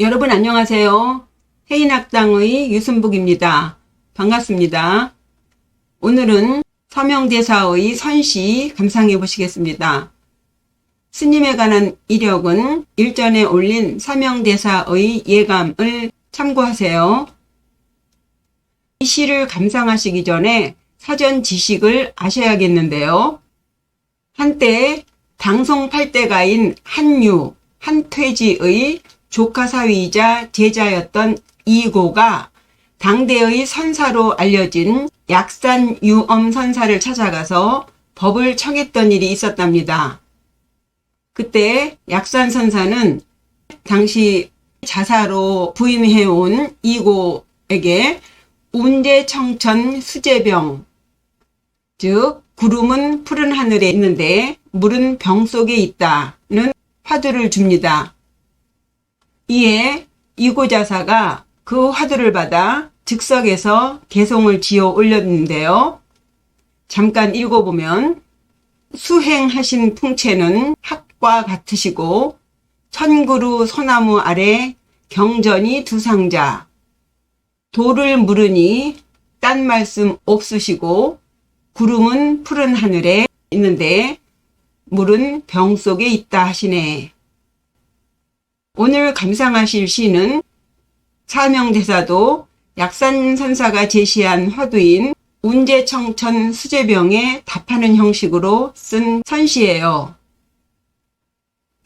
여러분 안녕하세요. 해인학당의 유순복입니다. 반갑습니다. 오늘은 서명대사의 선시 감상해 보시겠습니다. 스님에 관한 이력은 일전에 올린 서명대사의 예감을 참고하세요. 이 시를 감상하시기 전에 사전 지식을 아셔야겠는데요. 한때 당송 8대가인 한유, 한퇴지의 조카 사위이자 제자였던 이고가 당대의 선사로 알려진 약산 유엄 선사를 찾아가서 법을 청했던 일이 있었답니다. 그때 약산 선사는 당시 자사로 부임해온 이고에게 운제청천 수제병, 즉 구름은 푸른 하늘에 있는데 물은 병 속에 있다는 화두를 줍니다. 이에 이고자사가 그 화두를 받아 즉석에서 개송을 지어 올렸는데요. 잠깐 읽어보면 수행하신 풍채는 학과 같으시고 천그루 소나무 아래 경전이 두 상자 도를 물으니 딴 말씀 없으시고 구름은 푸른 하늘에 있는데 물은 병 속에 있다 하시네. 오늘 감상하실 시는 사명대사도 약산선사가 제시한 화두인 운제청천 수제병에 답하는 형식으로 쓴 선시예요.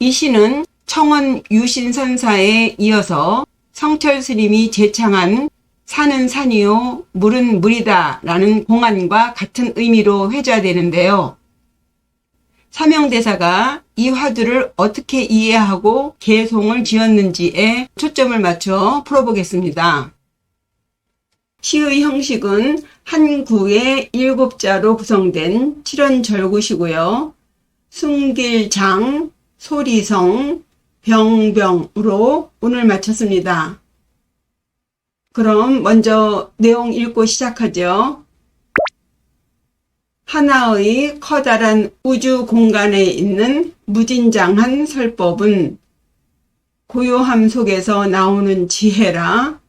이 시는 청원 유신선사에 이어서 성철스님이 제창한 산은 산이요 물은 물이다 라는 공안과 같은 의미로 회자되는데요. 사명대사가 이 화두를 어떻게 이해하고 개송을 지었는지에 초점을 맞춰 풀어보겠습니다. 시의 형식은 한 구의 7자로 구성된 칠원절구시고요. 숭길장, 소리성, 병병으로 운을 마쳤습니다. 그럼 먼저 내용 읽고 시작하죠. 하나의 커다란 우주 공간에 있는 무진장한 설법은 고요함 속에서 나오는 지혜라.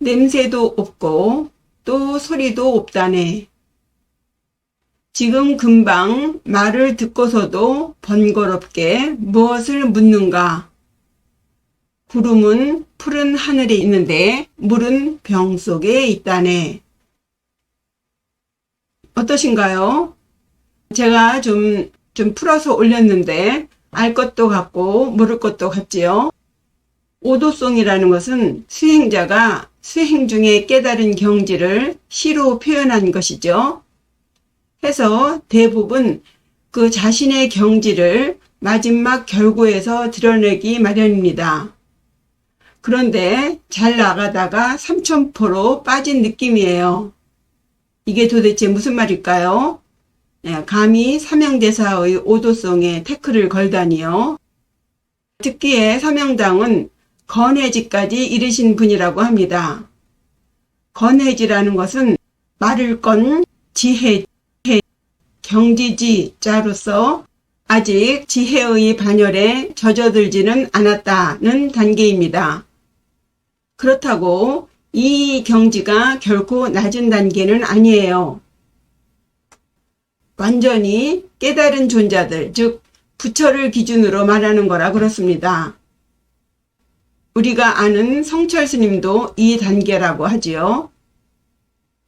냄새도 없고 또 소리도 없다네. 지금 금방 말을 듣고서도 번거롭게 무엇을 묻는가? 구름은 푸른 하늘에 있는데 물은 병 속에 있다네. 어떠신가요? 제가 좀 풀어서 올렸는데 알 것도 같고 모를 것도 같지요. 오도송이라는 것은 수행자가 수행 중에 깨달은 경지를 시로 표현한 것이죠. 해서 대부분 그 자신의 경지를 마지막 결구에서 드러내기 마련입니다. 그런데 잘 나가다가 삼천포로 빠진 느낌이에요. 이게 도대체 무슨 말일까요? 감히 사명대사의 오도송에 태클을 걸다니요. 듣기에 사명당은 건해지까지 이르신 분이라고 합니다. 건해지라는 것은 말을 건 지혜, 경지지 자로서 아직 지혜의 반열에 젖어들지는 않았다는 단계입니다. 그렇다고 이 경지가 결코 낮은 단계는 아니에요. 완전히 깨달은 존자들, 즉 부처를 기준으로 말하는 거라 그렇습니다. 우리가 아는 성철스님도 이 단계라고 하지요.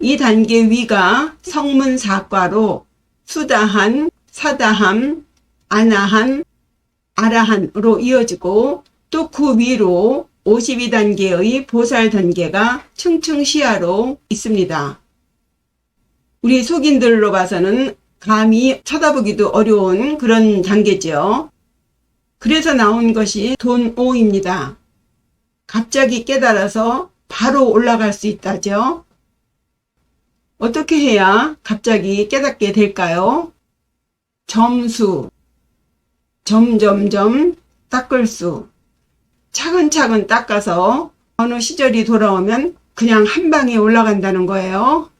이 단계 위가 성문사과로 수다한, 사다함, 아나한, 아라한으로 이어지고 또 그 위로 52단계의 보살 단계가 층층시야로 있습니다. 우리 속인들로 봐서는 감히 쳐다보기도 어려운 그런 단계죠. 그래서 나온 것이 돈오입니다. 갑자기 깨달아서 바로 올라갈 수 있다죠. 어떻게 해야 갑자기 깨닫게 될까요? 점수, 점점점 닦을 수. 차근차근 닦아서 어느 시절이 돌아오면 그냥 한 방에 올라간다는 거예요.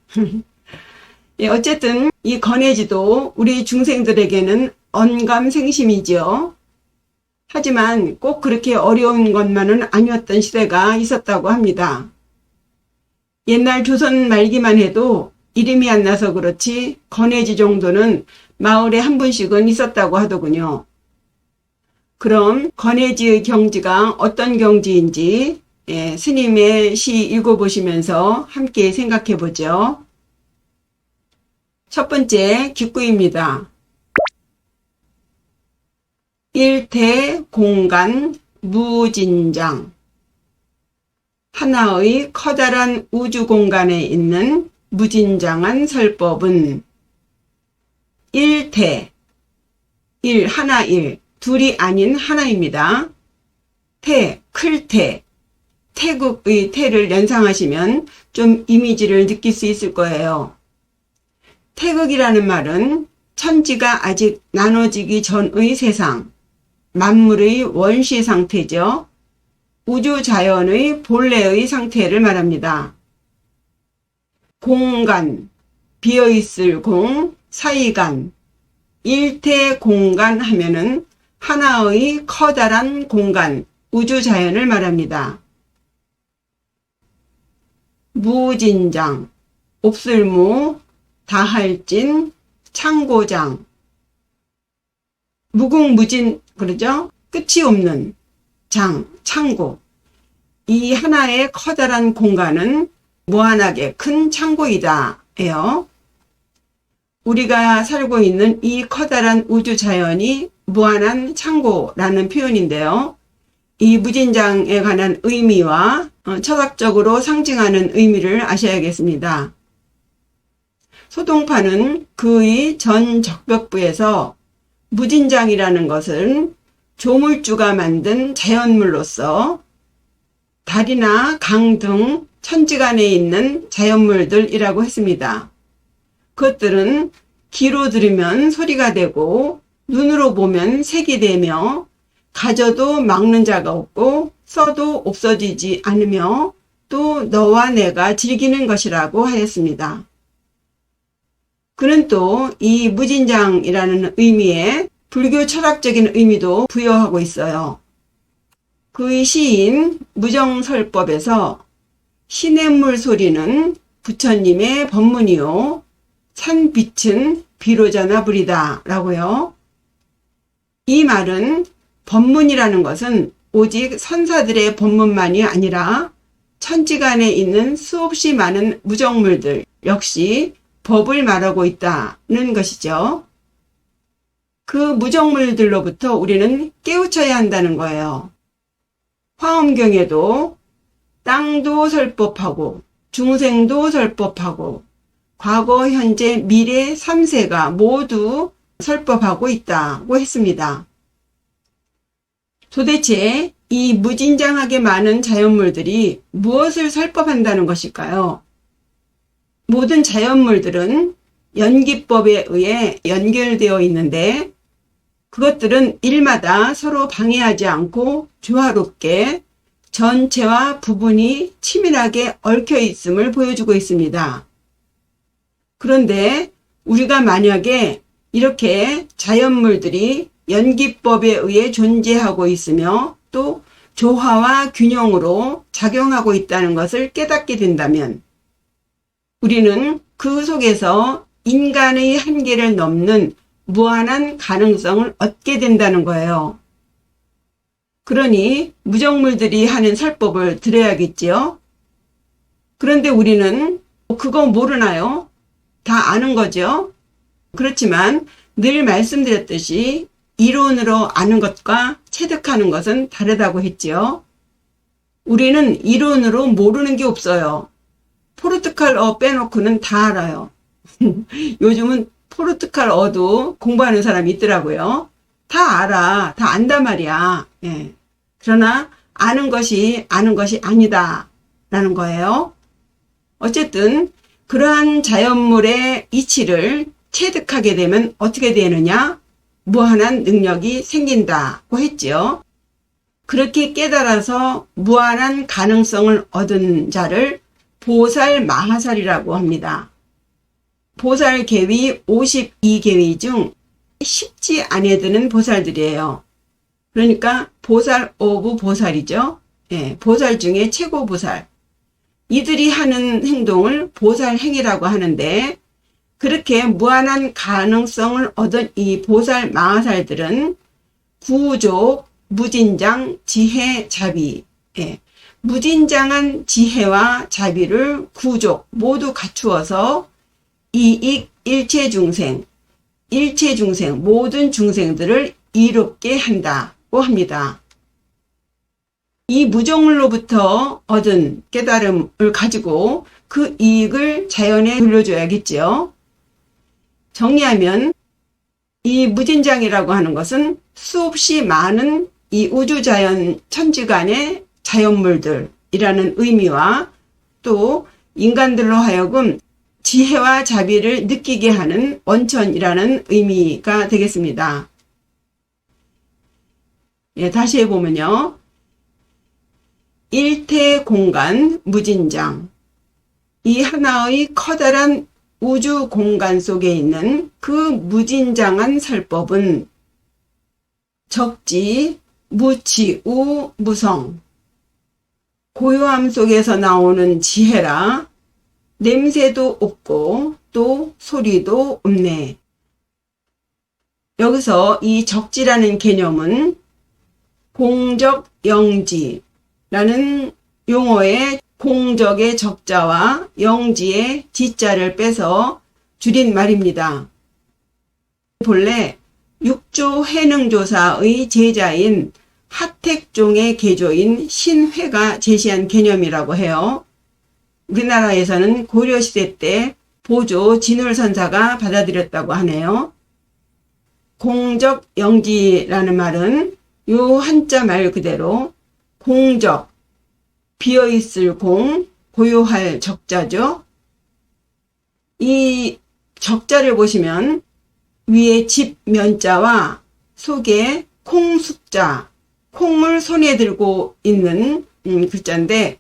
어쨌든 이 건해지도 우리 중생들에게는 언감생심이죠. 하지만 꼭 그렇게 어려운 것만은 아니었던 시대가 있었다고 합니다. 옛날 조선 말기만 해도 이름이 안 나서 그렇지 건해지 정도는 마을에 한 분씩은 있었다고 하더군요. 그럼 건해지의 경지가 어떤 경지인지 스님의 시 읽어보시면서 함께 생각해 보죠. 첫 번째 기구입니다. 일태 공간 무진장. 하나의 커다란 우주 공간에 있는 무진장한 설법은 일태, 하나 둘이 아닌 하나입니다. 클태, 태국의 태를 연상하시면 좀 이미지를 느낄 수 있을 거예요. 태극이라는 말은 천지가 아직 나눠지기 전의 세상, 만물의 원시 상태죠. 우주 자연의 본래의 상태를 말합니다. 공간, 비어있을 공, 사이간, 일태 공간 하면은 하나의 커다란 공간, 우주 자연을 말합니다. 무진장, 옵슬무, 다할진, 창고장. 무궁무진, 그러죠? 끝이 없는 장, 창고. 이 하나의 커다란 공간은 무한하게 큰 창고이다 예요. 우리가 살고 있는 이 커다란 우주 자연이 무한한 창고라는 표현인데요. 이 무진장에 관한 의미와 철학적으로 상징하는 의미를 아셔야겠습니다. 소동파는 그의 전 적벽부에서 무진장이라는 것은 조물주가 만든 자연물로서 달이나 강 등 천지간에 있는 자연물들이라고 했습니다. 그것들은 귀로 들으면 소리가 되고 눈으로 보면 색이 되며 가져도 막는 자가 없고 써도 없어지지 않으며 또 너와 내가 즐기는 것이라고 하였습니다. 그는 또 이 무진장이라는 의미에 불교 철학적인 의미도 부여하고 있어요. 그의 시인 무정설법에서 시냇물 소리는 부처님의 법문이요 산빛은 비로자나 불이다 라고요. 이 말은 법문이라는 것은 오직 선사들의 법문만이 아니라 천지간에 있는 수없이 많은 무정물들 역시 법을 말하고 있다는 것이죠. 그 무정물들로부터 우리는 깨우쳐야 한다는 거예요. 화엄경에도 땅도 설법하고 중생도 설법하고 과거, 현재, 미래 3세가 모두 설법하고 있다고 했습니다. 도대체 이 무진장하게 많은 자연물들이 무엇을 설법한다는 것일까요? 모든 자연물들은 연기법에 의해 연결되어 있는데 그것들은 일마다 서로 방해하지 않고 조화롭게 전체와 부분이 치밀하게 얽혀 있음을 보여주고 있습니다. 그런데 우리가 만약에 이렇게 자연물들이 연기법에 의해 존재하고 있으며 또 조화와 균형으로 작용하고 있다는 것을 깨닫게 된다면 우리는 그 속에서 인간의 한계를 넘는 무한한 가능성을 얻게 된다는 거예요. 그러니 무정물들이 하는 설법을 들어야겠지요. 그런데 우리는 그거 모르나요? 다 아는 거죠. 그렇지만 늘 말씀드렸듯이 이론으로 아는 것과 체득하는 것은 다르다고 했지요. 우리는 이론으로 모르는 게 없어요. 포르투갈어 빼놓고는 다 알아요. 요즘은 포르투갈어도 공부하는 사람이 있더라고요. 다 알아. 다 안단 말이야. 예. 그러나 아는 것이 아니다 라는 거예요. 어쨌든 그러한 자연물의 이치를 체득하게 되면 어떻게 되느냐? 무한한 능력이 생긴다고 했지요. 그렇게 깨달아서 무한한 가능성을 얻은 자를 보살 마하살이라고 합니다. 보살 계위 52계위 중 10지 안에 드는 보살들이에요. 그러니까 보살 오브 보살이죠. 예, 보살 중에 최고 보살. 이들이 하는 행동을 보살행위라고 하는데, 그렇게 무한한 가능성을 얻은 이 보살 마하살들은 구족, 무진장, 지혜, 자비, 예, 무진장한 지혜와 자비를 구족 모두 갖추어서 이익 일체 중생, 모든 중생들을 이롭게 한다고 합니다. 이 무정물로부터 얻은 깨달음을 가지고 그 이익을 자연에 돌려줘야겠지요. 정리하면 이 무진장이라고 하는 것은 수없이 많은 이 우주자연 천지간의 자연물들이라는 의미와 또 인간들로 하여금 지혜와 자비를 느끼게 하는 원천이라는 의미가 되겠습니다. 예, 다시 해보면요. 일태 공간 무진장. 이 하나의 커다란 우주 공간 속에 있는 그 무진장한 설법은 적지, 무치, 우, 무성. 고요함 속에서 나오는 지혜라 냄새도 없고 또 소리도 없네. 여기서 이 적지라는 개념은 공적 영지라는 용어의 공적의 적자와 영지의 지자를 빼서 줄인 말입니다. 본래 육조 해능조사의 제자인 하택종의 개조인 신회가 제시한 개념이라고 해요. 우리나라에서는 고려시대 때 보조 진울선사가 받아들였다고 하네요. 공적 영지라는 말은 요 한자 말 그대로 공적, 비어있을 공, 고요할 적자죠. 이 적자를 보시면 위에 집 면자와 속에 콩숫자, 콩을 손에 들고 있는 글자인데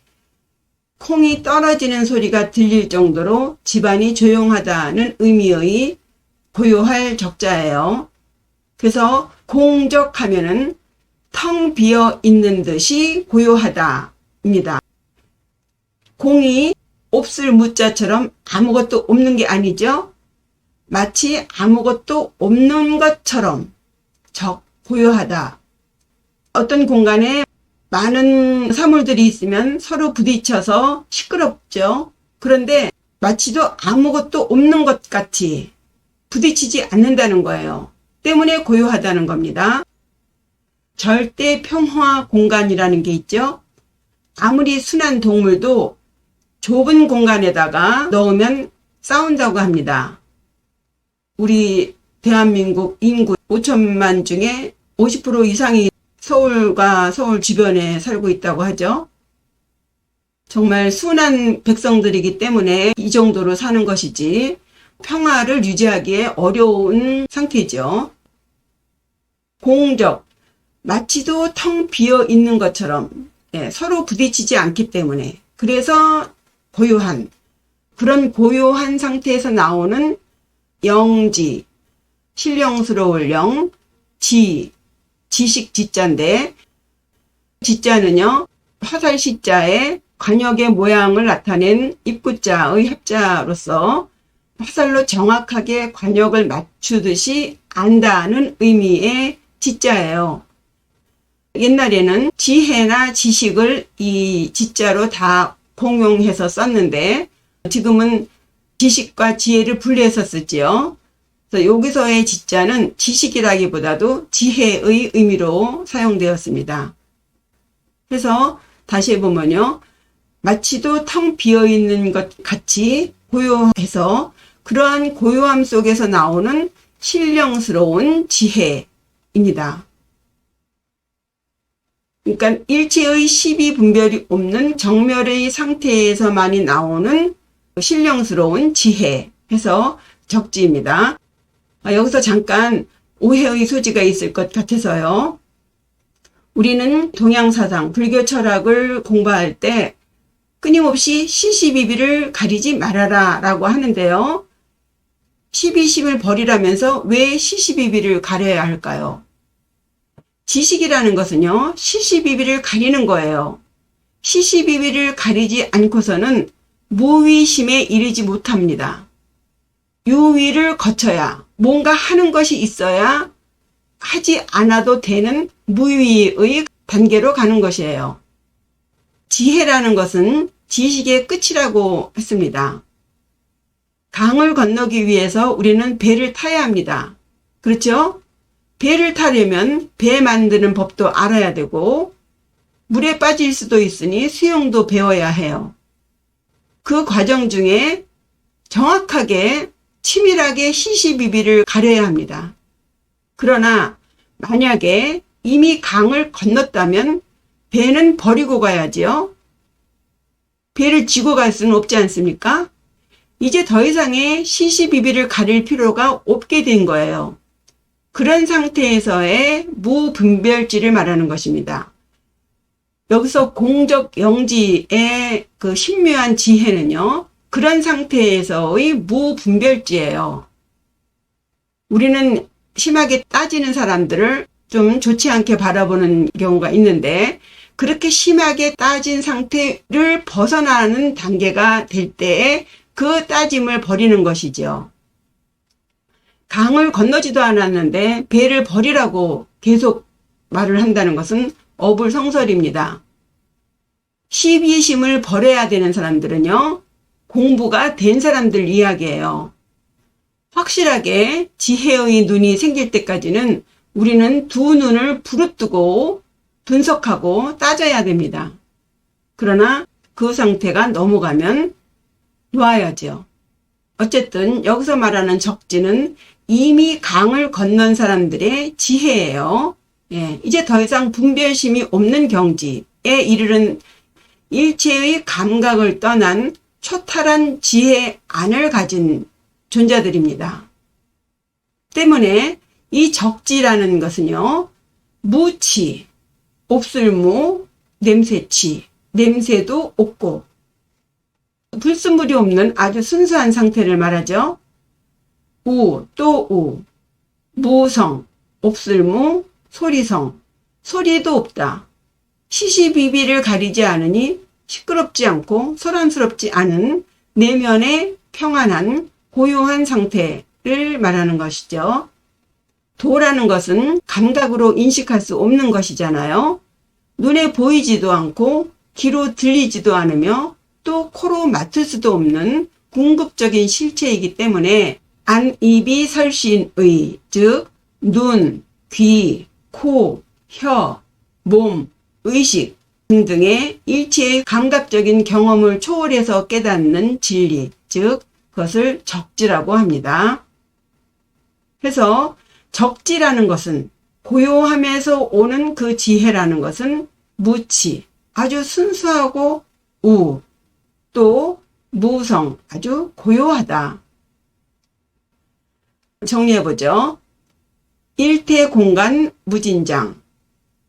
콩이 떨어지는 소리가 들릴 정도로 집안이 조용하다는 의미의 고요할 적자예요. 그래서 공적하면은 텅 비어 있는 듯이 고요하다입니다. 공이 없을 무자처럼 아무것도 없는 게 아니죠. 마치 아무것도 없는 것처럼 고요하다. 어떤 공간에 많은 사물들이 있으면 서로 부딪혀서 시끄럽죠. 그런데 마치도 아무것도 없는 것 같이 부딪히지 않는다는 거예요. 때문에 고요하다는 겁니다. 절대 평화 공간이라는 게 있죠. 아무리 순한 동물도 좁은 공간에다가 넣으면 싸운다고 합니다. 우리 대한민국 인구 5천만 중에 50% 이상이 서울과 서울 주변에 살고 있다고 하죠. 정말 순한 백성들이기 때문에 이 정도로 사는 것이지 평화를 유지하기에 어려운 상태죠. 공적, 마치도 텅 비어 있는 것처럼 서로 부딪히지 않기 때문에 그래서 고요한, 그런 고요한 상태에서 나오는 영지, 신령스러울 영, 지식 지자인데 지자는요 화살 시자에 관역의 모양을 나타낸 입구자의 합자로서 화살로 정확하게 관역을 맞추듯이 안다는 의미의 지자예요. 옛날에는 지혜나 지식을 이 지자로 다 공용해서 썼는데 지금은 지식과 지혜를 분리해서 쓰지요. 그래서 여기서의 지자는 지식이라기보다도 지혜의 의미로 사용되었습니다. 그래서 다시 해보면요. 마치도 텅 비어있는 것 같이 고요해서 그러한 고요함 속에서 나오는 신령스러운 지혜입니다. 그러니까 일체의 시비 분별이 없는 정멸의 상태에서만이 나오는 신령스러운 지혜 해서 적지입니다. 여기서 잠깐 오해의 소지가 있을 것 같아서요. 우리는 동양사상, 불교 철학을 공부할 때 끊임없이 시시비비를 가리지 말아라 라고 하는데요. 시비심을 버리라면서 왜 시시비비를 가려야 할까요? 지식이라는 것은요, 시시비비를 가리는 거예요. 시시비비를 가리지 않고서는 무위심에 이르지 못합니다. 유위를 거쳐야, 뭔가 하는 것이 있어야 하지 않아도 되는 무위의 단계로 가는 것이에요. 지혜라는 것은 지식의 끝이라고 했습니다. 강을 건너기 위해서 우리는 배를 타야 합니다. 그렇죠? 배를 타려면 배 만드는 법도 알아야 되고 물에 빠질 수도 있으니 수영도 배워야 해요. 그 과정 중에 정확하게 치밀하게 시시비비를 가려야 합니다. 그러나 만약에 이미 강을 건넜다면 배는 버리고 가야지요. 배를 지고 갈 수는 없지 않습니까? 이제 더 이상의 시시비비를 가릴 필요가 없게 된 거예요. 그런 상태에서의 무분별지를 말하는 것입니다. 여기서 공적 영지의 그 신묘한 지혜는요, 그런 상태에서의 무분별지예요. 우리는 심하게 따지는 사람들을 좀 좋지 않게 바라보는 경우가 있는데, 그렇게 심하게 따진 상태를 벗어나는 단계가 될 때에 그 따짐을 버리는 것이죠. 강을 건너지도 않았는데 배를 버리라고 계속 말을 한다는 것은 어불성설입니다. 시비심을 버려야 되는 사람들은요, 공부가 된 사람들 이야기예요. 확실하게 지혜의 눈이 생길 때까지는 우리는 두 눈을 부릅뜨고 분석하고 따져야 됩니다. 그러나 그 상태가 넘어가면 놓아야죠. 어쨌든 여기서 말하는 적지는 이미 강을 건넌 사람들의 지혜예요. 이제 더 이상 분별심이 없는 경지에 이르는 일체의 감각을 떠난 초탈한 지혜 안을 가진 존재들입니다. 때문에 이 적지라는 것은요, 무치, 없을무, 냄새치, 냄새도 없고 불순물이 없는 아주 순수한 상태를 말하죠. 우, 또 우, 무성, 없을무, 소리성, 소리도 없다. 시시비비를 가리지 않으니 시끄럽지 않고 소란스럽지 않은 내면의 평안한 고요한 상태를 말하는 것이죠. 도라는 것은 감각으로 인식할 수 없는 것이잖아요. 눈에 보이지도 않고 귀로 들리지도 않으며 또 코로 맡을 수도 없는 궁극적인 실체이기 때문에 안, 입이 설신의, 즉 눈, 귀, 코, 혀, 몸, 의식 등등의 일체의 감각적인 경험을 초월해서 깨닫는 진리, 즉 그것을 적지라고 합니다. 그래서 적지라는 것은 고요함에서 오는 그 지혜라는 것은 무치, 아주 순수하고 우, 또 무성, 아주 고요하다. 정리해보죠. 일태 공간 무진장,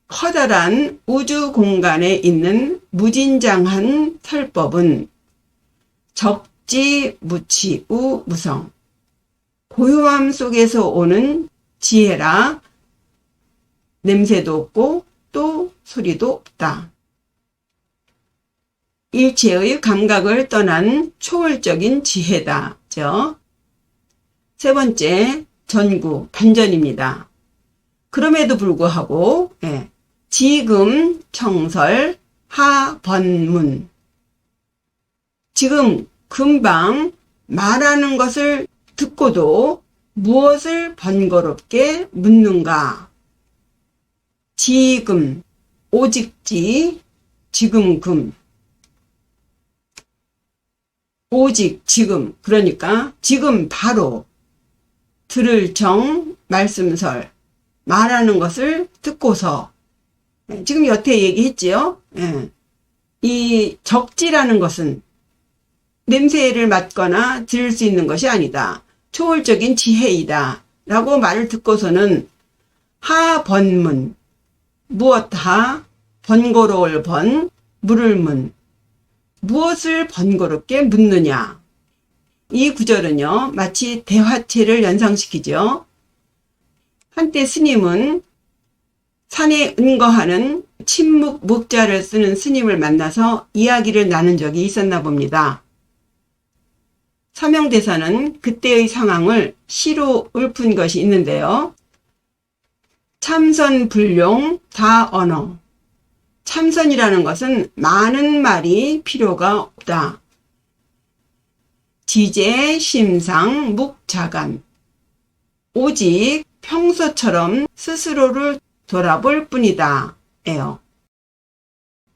커다란 우주 공간에 있는 무진장한 설법은 적지 무치 우 무성, 고요함 속에서 오는 지혜라. 냄새도 없고 또 소리도 없다. 일체의 감각을 떠난 초월적인 지혜다. 세 번째, 전구, 반전입니다. 그럼에도 불구하고 지금, 청설, 하번문, 지금 금방 말하는 것을 듣고도 무엇을 번거롭게 묻는가? 지금, 오직지, 지금금, 오직 지금, 그러니까 지금 바로 들을 정, 말씀설, 말하는 것을 듣고서, 지금 여태 얘기했지요. 이 적지라는 것은 냄새를 맡거나 들을 수 있는 것이 아니다. 초월적인 지혜이다. 라고 말을 듣고서는 하번문, 무엇 하, 번거로울 번, 물을 문, 무엇을 번거롭게 묻느냐. 이 구절은요, 마치 대화체를 연상시키죠. 한때 스님은 산에 은거하는 침묵 묵자를 쓰는 스님을 만나서 이야기를 나눈 적이 있었나 봅니다. 서명대사는 그때의 상황을 시로 읊은 것이 있는데요. 참선불용 다언어. 참선이라는 것은 많은 말이 필요가 없다. 지제 심상 묵자간. 오직 평소처럼 스스로를 돌아볼 뿐이다. 에요.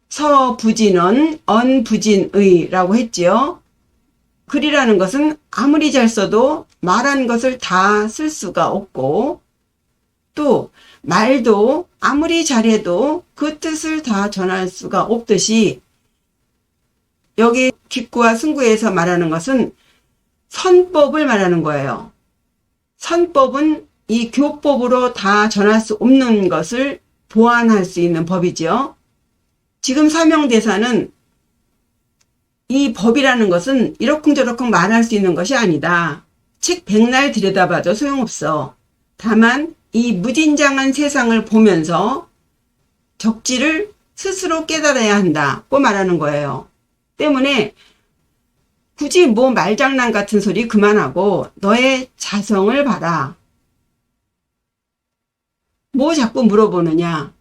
서부진언 언부진의 라고 했지요. 글이라는 것은 아무리 잘 써도 말한 것을 다 쓸 수가 없고, 또 말도 아무리 잘해도 그 뜻을 다 전할 수가 없듯이, 여기 기구와 승구에서 말하는 것은 선법을 말하는 거예요. 선법은 이 교법으로 다 전할 수 없는 것을 보완할 수 있는 법이죠. 지금 서명대사는 이 법이라는 것은 이러쿵저러쿵 말할 수 있는 것이 아니다. 책 백날 들여다봐도 소용없어. 다만 이 무진장한 세상을 보면서 적지를 스스로 깨달아야 한다고 말하는 거예요. 때문에 굳이 뭐 말장난 같은 소리 그만하고 너의 자성을 봐라. 뭐 자꾸 물어보느냐.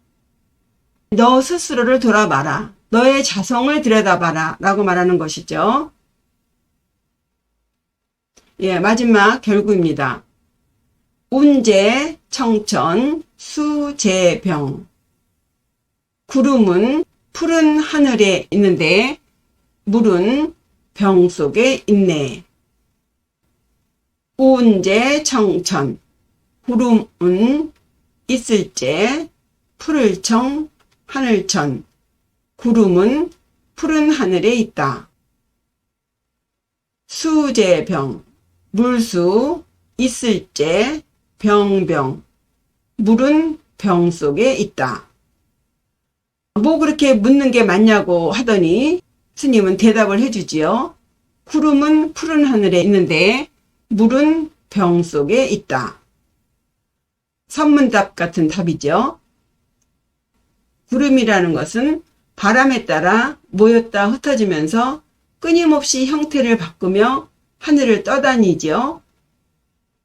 너 스스로를 돌아봐라. 너의 자성을 들여다봐라 라고 말하는 것이죠. 예, 마지막 결구입니다. 운제, 청천, 수제병. 구름은 푸른 하늘에 있는데 물은 병 속에 있네. 운제, 청천. 구름은 있을제, 푸를청, 하늘천. 구름은 푸른 하늘에 있다. 수제병. 물수 있을제, 병병. 물은 병 속에 있다. 뭐 그렇게 묻는 게 맞냐고 하더니 스님은 대답을 해주지요. 구름은 푸른 하늘에 있는데 물은 병 속에 있다. 선문답 같은 답이죠. 구름이라는 것은 바람에 따라 모였다 흩어지면서 끊임없이 형태를 바꾸며 하늘을 떠다니죠.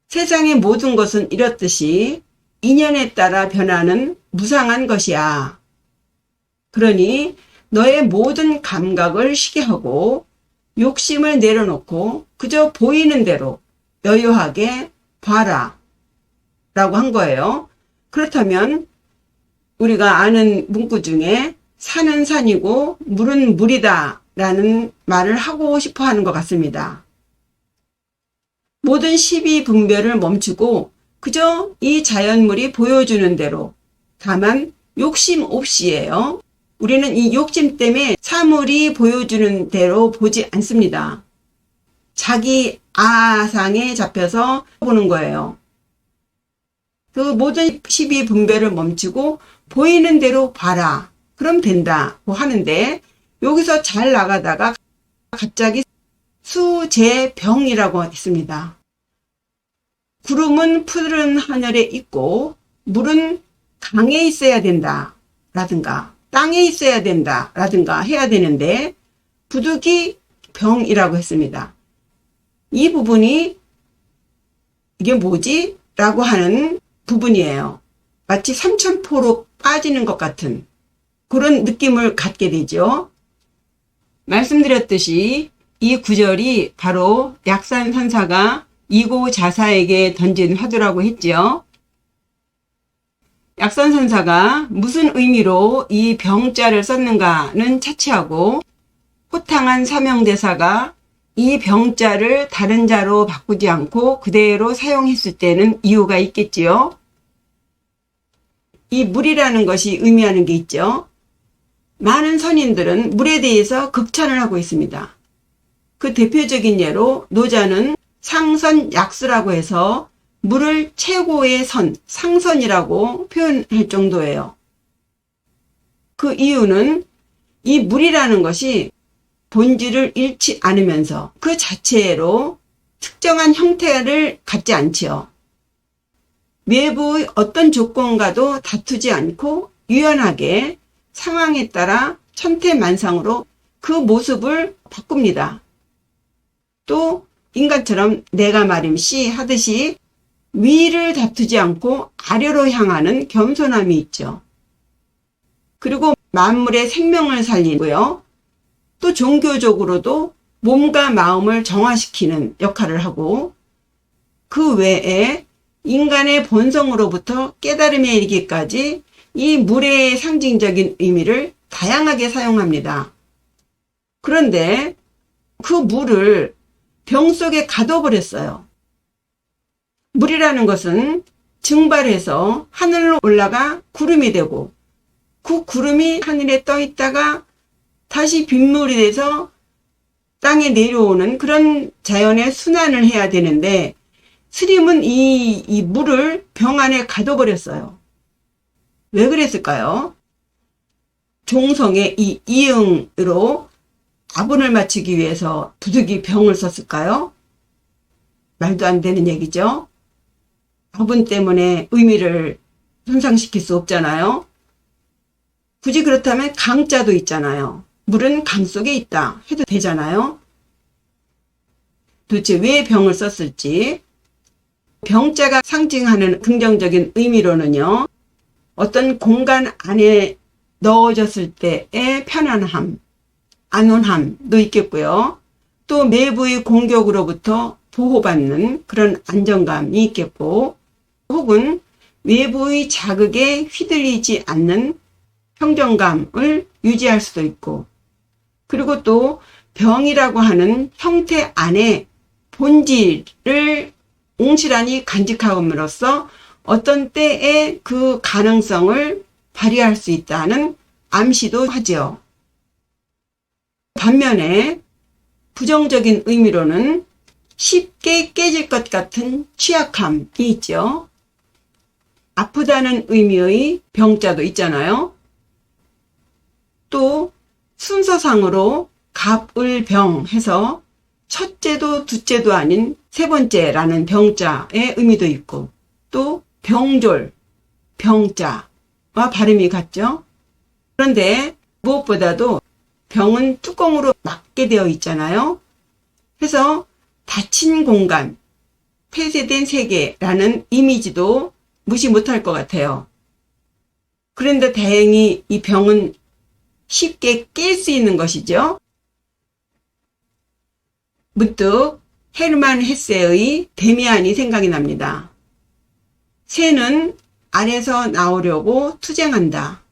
세상의 모든 것은 이렇듯이 인연에 따라 변하는 무상한 것이야. 그러니 너의 모든 감각을 쉬게 하고 욕심을 내려놓고 그저 보이는 대로 여유하게 봐라 라고 한 거예요. 그렇다면 우리가 아는 문구 중에 산은 산이고 물은 물이다 라는 말을 하고 싶어 하는 것 같습니다. 모든 시비분별을 멈추고 그저 이 자연물이 보여주는 대로, 다만 욕심 없이예요. 우리는 이 욕심 때문에 사물이 보여주는 대로 보지 않습니다. 자기 아상에 잡혀서 보는 거예요. 그 모든 시비분별을 멈추고 보이는 대로 봐라. 그럼 된다고 하는데 여기서 잘 나가다가 갑자기 수제병이라고 했습니다. 구름은 푸른 하늘에 있고 물은 강에 있어야 된다 라든가 땅에 있어야 된다 라든가 해야 되는데 부득이 병이라고 했습니다. 이 부분이 이게 뭐지? 라고 하는 부분이에요. 마치 삼천포로 빠지는 것 같은 그런 느낌을 갖게 되죠. 말씀드렸듯이 이 구절이 바로 약산선사가 이고자사에게 던진 화두라고 했죠. 약산선사가 무슨 의미로 이 병자를 썼는가는 차치하고 호탕한 서명대사가 이 병자를 다른 자로 바꾸지 않고 그대로 사용했을 때는 이유가 있겠지요. 이 물이라는 것이 의미하는 게 있죠. 많은 선인들은 물에 대해서 극찬을 하고 있습니다. 그 대표적인 예로 노자는 상선약수라고 해서 물을 최고의 선, 상선이라고 표현할 정도예요. 그 이유는 이 물이라는 것이 본질을 잃지 않으면서 그 자체로 특정한 형태를 갖지 않지요. 외부의 어떤 조건과도 다투지 않고 유연하게 상황에 따라 천태만상으로 그 모습을 바꿉니다. 또 인간처럼 내가 말임씨 하듯이 위를 다투지 않고 아래로 향하는 겸손함이 있죠. 그리고 만물의 생명을 살리고요. 또 종교적으로도 몸과 마음을 정화시키는 역할을 하고, 그 외에 인간의 본성으로부터 깨달음에 이르기까지 이 물의 상징적인 의미를 다양하게 사용합니다. 그런데 그 물을 병 속에 가둬버렸어요. 물이라는 것은 증발해서 하늘로 올라가 구름이 되고, 그 구름이 하늘에 떠 있다가 다시 빗물이 돼서 땅에 내려오는 그런 자연의 순환을 해야 되는데, 스님은 이 물을 병 안에 가둬버렸어요. 왜 그랬을까요? 종성의 이 이응으로 아분을 맞추기 위해서 부득이 병을 썼을까요? 말도 안 되는 얘기죠. 아분 때문에 의미를 손상시킬 수 없잖아요. 굳이 그렇다면 강자도 있잖아요. 물은 강 속에 있다 해도 되잖아요. 도대체 왜 병을 썼을지, 병자가 상징하는 긍정적인 의미로는요, 어떤 공간 안에 넣어졌을 때의 편안함, 안온함도 있겠고요. 또 내부의 공격으로부터 보호받는 그런 안정감이 있겠고, 혹은 외부의 자극에 휘둘리지 않는 평정감을 유지할 수도 있고, 그리고 또 병이라고 하는 형태 안에 본질을 옹실하니 간직함으로써 어떤 때에 그 가능성을 발휘할 수 있다는 암시도 하죠. 반면에 부정적인 의미로는 쉽게 깨질 것 같은 취약함이 있죠. 아프다는 의미의 병자도 있잖아요. 또 순서상으로 갑을병 해서 첫째도 둘째도 아닌 세 번째라는 병자의 의미도 있고, 또 병졸, 병자와 발음이 같죠. 그런데 무엇보다도 병은 뚜껑으로 막게 되어 있잖아요. 그래서 닫힌 공간, 폐쇄된 세계라는 이미지도 무시 못할 것 같아요. 그런데 다행히 이 병은 쉽게 깰 수 있는 것이죠. 문득 헤르만 헤세의 데미안이 생각이 납니다. 새는 알에서 나오려고 투쟁한다.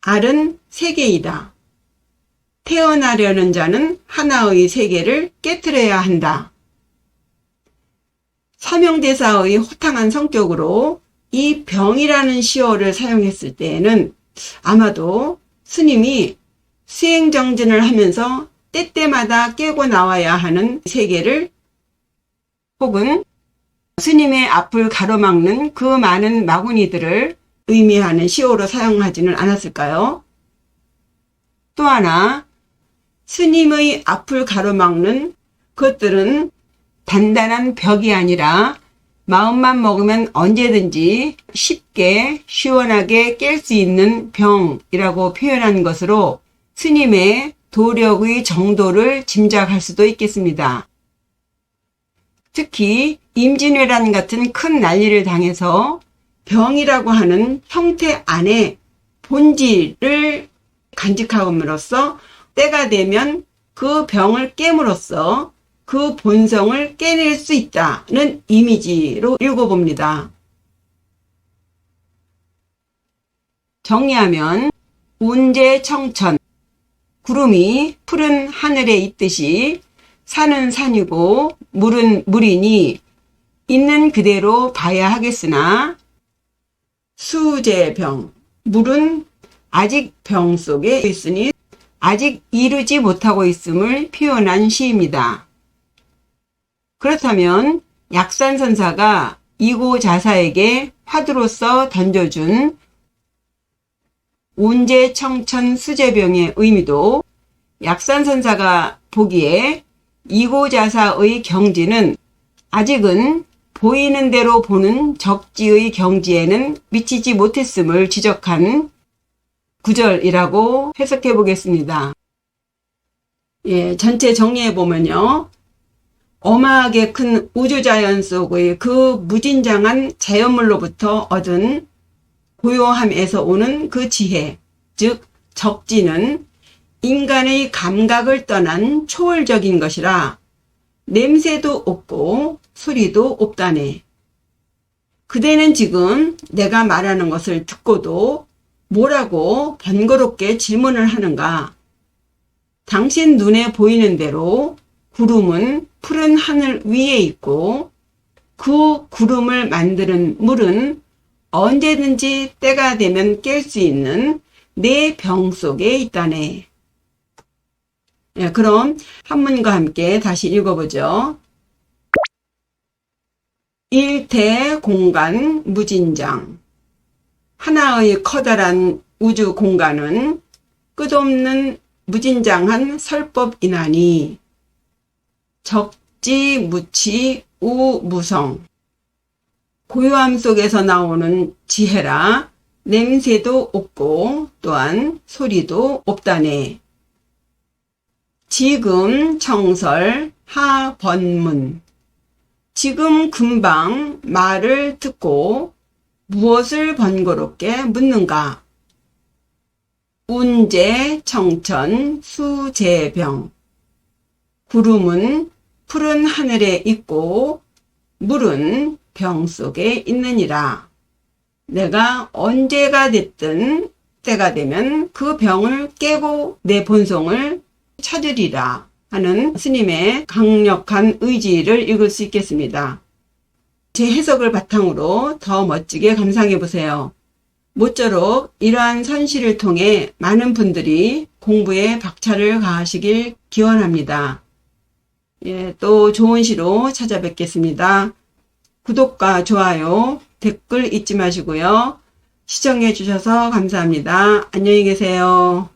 알은 세계이다. 태어나려는 자는 하나의 세계를 깨트려야 한다. 사명대사의 호탕한 성격으로 이 병이라는 시어를 사용했을 때에는 아마도 스님이 수행정진을 하면서 때때마다 깨고 나와야 하는 세계를, 혹은 스님의 앞을 가로막는 그 많은 마구니들을 의미하는 시어로 사용하지는 않았을까요? 또 하나, 스님의 앞을 가로막는 것들은 단단한 벽이 아니라 마음만 먹으면 언제든지 쉽게 시원하게 깰 수 있는 병이라고 표현한 것으로 스님의 도력의 정도를 짐작할 수도 있겠습니다. 특히 임진왜란 같은 큰 난리를 당해서 병이라고 하는 형태 안에 본질을 간직함으로써 때가 되면 그 병을 깨므로써 그 본성을 깨낼 수 있다는 이미지로 읽어봅니다. 정리하면 운제청천, 구름이 푸른 하늘에 있듯이 산은 산이고 물은 물이니 있는 그대로 봐야 하겠으나, 수제병, 물은 아직 병 속에 있으니 아직 이루지 못하고 있음을 표현한 시입니다. 그렇다면 약산선사가 이고자사에게 화두로서 던져준 운제청천 수제병의 의미도 약산선사가 보기에 이고자사의 경지는 아직은 보이는 대로 보는 적지의 경지에는 미치지 못했음을 지적한 구절이라고 해석해 보겠습니다. 전체 정리해 보면요. 어마하게 큰 우주자연 속의 그 무진장한 자연물로부터 얻은 고요함에서 오는 그 지혜, 즉 적지는 인간의 감각을 떠난 초월적인 것이라 냄새도 없고 소리도 없다네. 그대는 지금 내가 말하는 것을 듣고도 뭐라고 번거롭게 질문을 하는가? 당신 눈에 보이는 대로 구름은 푸른 하늘 위에 있고 그 구름을 만드는 물은 언제든지 때가 되면 깰 수 있는 내 병 속에 있다네. 그럼 한문과 함께 다시 읽어보죠. 일태 공간 무진장. 하나의 커다란 우주 공간은 끝없는 무진장한 설법이나니 적지 무치 우무성. 고요함 속에서 나오는 지혜라 냄새도 없고 또한 소리도 없다네. 지금 청설 하번문. 지금 금방 말을 듣고 무엇을 번거롭게 묻는가? 운제 청천 수제병. 구름은 푸른 하늘에 있고 물은 병 속에 있느니라. 내가 언제가 됐든 때가 되면 그 병을 깨고 내 본성을 찾으리라 하는 스님의 강력한 의지를 읽을 수 있겠습니다. 제 해석을 바탕으로 더 멋지게 감상해 보세요. 모쪼록 이러한 선시를 통해 많은 분들이 공부에 박차를 가하시길 기원합니다. 또 좋은 시로 찾아뵙겠습니다. 구독과 좋아요, 댓글 잊지 마시고요. 시청해 주셔서 감사합니다. 안녕히 계세요.